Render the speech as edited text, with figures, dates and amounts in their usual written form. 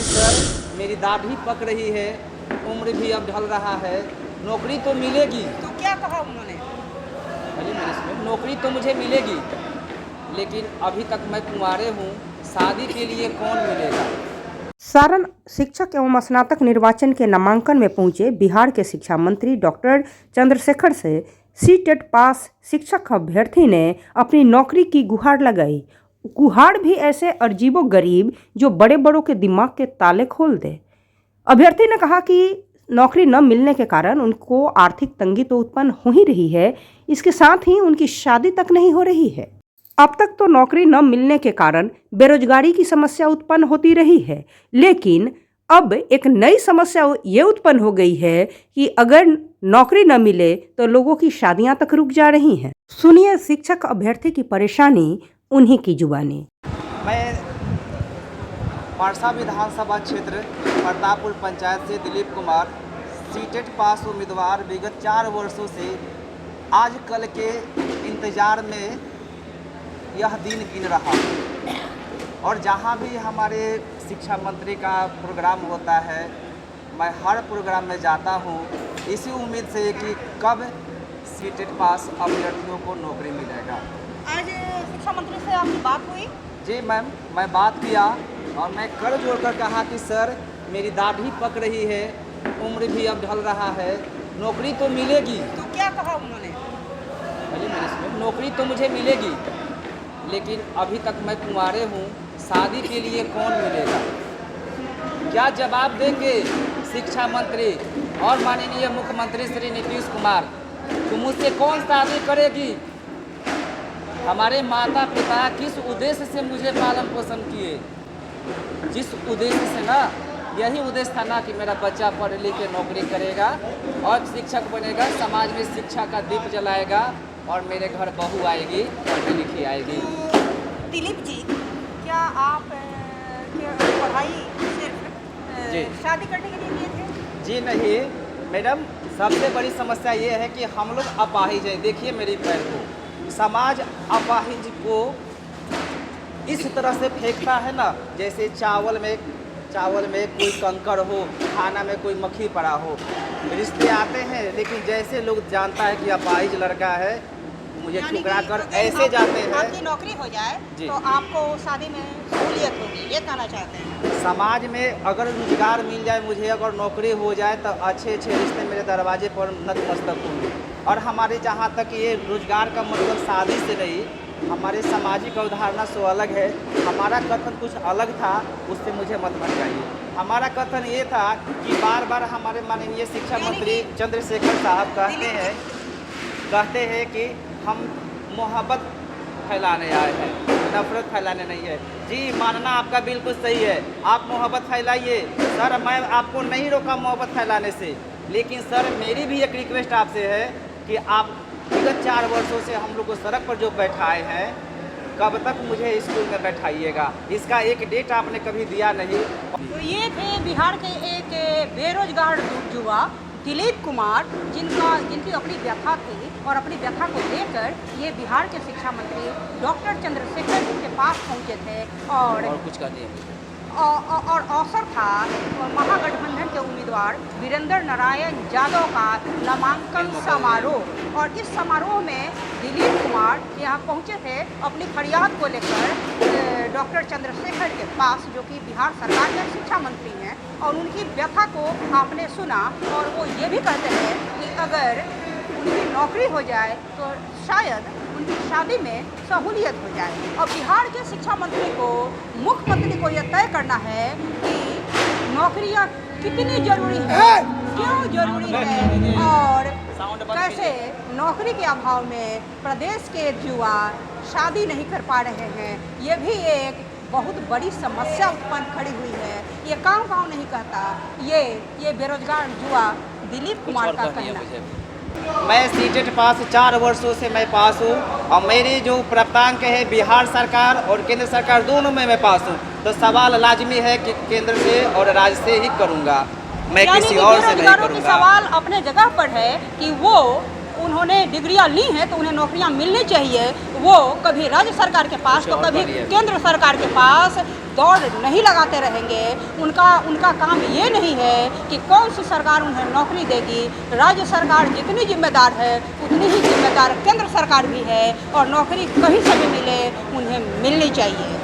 Sir मेरी दाढ़ी पक रही है, उम्र भी अब ढल रहा है, नौकरी तो मिलेगी। तो क्या कहा उन्होंने? अरे मेरे इसमें नौकरी तो मुझे मिलेगी, लेकिन अभी तक मैं कुंवारे हूँ, शादी के लिए कौन मिलेगा। सारण शिक्षक एवं स्नातक निर्वाचन के नामांकन में पहुंचे बिहार के शिक्षा मंत्री डॉक्टर चंद्रशेखर से सीटेट पास शिक्षक अभ्यर्थी ने अपनी नौकरी की गुहार लगाई। गुहार भी ऐसे अजीबोगरीब जो बड़े बड़ों के दिमाग के ताले खोल दे। अभ्यर्थी ने कहा कि नौकरी न मिलने के कारण उनको आर्थिक तंगी तो उत्पन्न हो ही रही है, इसके साथ ही उनकी शादी तक नहीं हो रही है। अब तक तो नौकरी न मिलने के कारण बेरोजगारी की समस्या उत्पन्न होती रही है, लेकिन अब एक नई समस्या ये उत्पन्न हो गई है कि अगर नौकरी न मिले तो लोगों की शादियां तक रुक जा रही हैं। सुनिए शिक्षक अभ्यर्थी की परेशानी उन्हीं की जुबानी। मैं पारसा विधानसभा क्षेत्र प्रतापपुर पंचायत से दिलीप कुमार, सीटेट पास उम्मीदवार, विगत 4 वर्षों से आज कल के इंतज़ार में यह दिन गिन रहा हूँ। और जहाँ भी हमारे शिक्षा मंत्री का प्रोग्राम होता है, मैं हर प्रोग्राम में जाता हूँ इसी उम्मीद से कि कब सीटेट पास अभ्यर्थियों को नौकरी मिलेगा। आज शिक्षा मंत्री से आपकी बात हुई? जी मैम, मैं बात किया और मैं कर जोड़ कर कहा कि सर मेरी दाढ़ी पक रही है, उम्र भी अब ढल रहा है, नौकरी तो मिलेगी। तो क्या कहा उन्होंने? अरे मेरे इसमें नौकरी तो मुझे मिलेगी, लेकिन अभी तक मैं कुंवारे हूँ, शादी के लिए कौन मिलेगा। क्या जवाब देंगे शिक्षा मंत्री और माननीय मुख्यमंत्री श्री नीतीश कुमार, तो मुझसे कौन शादी करेगी। हमारे माता पिता किस उद्देश्य से मुझे पालन पोषण किए, जिस उद्देश्य से ना, यही उद्देश्य था ना कि मेरा बच्चा पढ़ लिख के नौकरी करेगा और शिक्षक बनेगा, समाज में शिक्षा का दीप जलाएगा और मेरे घर बहू आएगी, पढ़ी लिखी आएगी। दिलीप जी, क्या आप पढ़ाई सिर्फ शादी करने के लिए किए थे? जी नहीं मैडम, सबसे बड़ी समस्या ये है कि हम लोग अपाहिज हैं। देखिए मेरी पैर को, समाज अपाहिज को इस तरह से फेंकता है ना, जैसे चावल में कोई कंकड़ हो, खाना में कोई मक्खी पड़ा हो। रिश्ते आते हैं, लेकिन जैसे लोग जानता है कि अपाहिज लड़का है, मुझे ठुकरा कर ऐसे जाते हैं। आपकी नौकरी हो जाए तो आपको शादी में सहूलियत होगी, ये कहना चाहते हैं? समाज में अगर रोजगार मिल जाए, मुझे अगर नौकरी हो जाए तो अच्छे रिश्ते मेरे दरवाजे पर नतमस्तक होंगे। और हमारे जहाँ तक ये रोजगार का मतलब शादी से नहीं, हमारे सामाजिक अवधारणा सो अलग है। हमारा कथन कुछ अलग था, उससे मुझे मत भटकाइए। हमारा कथन ये था कि बार बार हमारे माननीय शिक्षा मंत्री चंद्रशेखर साहब कहते हैं कि हम मोहब्बत फैलाने आए हैं, नफरत फैलाने नहीं है। जी मानना आपका बिल्कुल सही है, आप मोहब्बत फैलाइए सर, मैं आपको नहीं रोका मोहब्बत फैलाने से, लेकिन सर मेरी भी एक रिक्वेस्ट आपसे है कि आप विगत 4 वर्षों से हम लोग को सड़क पर जो बैठाए हैं, कब तक मुझे स्कूल में बैठाइएगा, इसका एक डेट आपने कभी दिया नहीं। तो ये थे बिहार के एक बेरोजगार युवा दिलीप कुमार, जिनकी अपनी व्यथा थी और अपनी व्यथा को लेकर ये बिहार के शिक्षा मंत्री डॉक्टर चंद्रशेखर जी के पास पहुंचे थे और कुछ कहते हैं और अवसर था महागठबंधन के उम्मीदवार वीरेंद्र नारायण यादव का नामांकन समारोह। और इस समारोह में दिलीप कुमार यहाँ पहुँचे थे अपनी फरियाद को लेकर डॉक्टर चंद्रशेखर के पास, जो कि बिहार सरकार के शिक्षा मंत्री हैं, और उनकी व्यथा को आपने सुना। और वो ये भी कहते हैं कि अगर उनकी नौकरी हो जाए तो शायद उनकी शादी में सहूलियत हो जाए। और बिहार के शिक्षा मंत्री को, मुख्यमंत्री को यह तय करना है कि नौकरियां कितनी जरूरी है, क्यों जरूरी है, और कैसे नौकरी के अभाव में प्रदेश के युवा शादी नहीं कर पा रहे हैं। ये भी एक बहुत बड़ी समस्या उत्पन्न खड़ी हुई है। ये गाँव नहीं कहता, ये बेरोजगार युवा दिलीप कुमार का कहना है। मैं सीटेट पास 4 वर्षों से मैं पास हूँ और मेरी जो प्राप्तांक है बिहार सरकार और केंद्र सरकार दोनों में मैं पास हूँ, तो सवाल लाजमी है कि केंद्र से और राज्य से ही करूँगा, मैं किसी और से नहीं करूँगा। सवाल अपने जगह पर है कि वो उन्होंने डिग्रियां ली हैं तो उन्हें नौकरियां मिलनी चाहिए। वो कभी राज्य सरकार के पास तो कभी केंद्र सरकार के पास दौड़ नहीं लगाते रहेंगे, उनका काम ये नहीं है कि कौन सी सरकार उन्हें नौकरी देगी। राज्य सरकार जितनी जिम्मेदार है उतनी ही जिम्मेदार केंद्र सरकार भी है, और नौकरी कहीं से भी मिले उन्हें मिलनी चाहिए।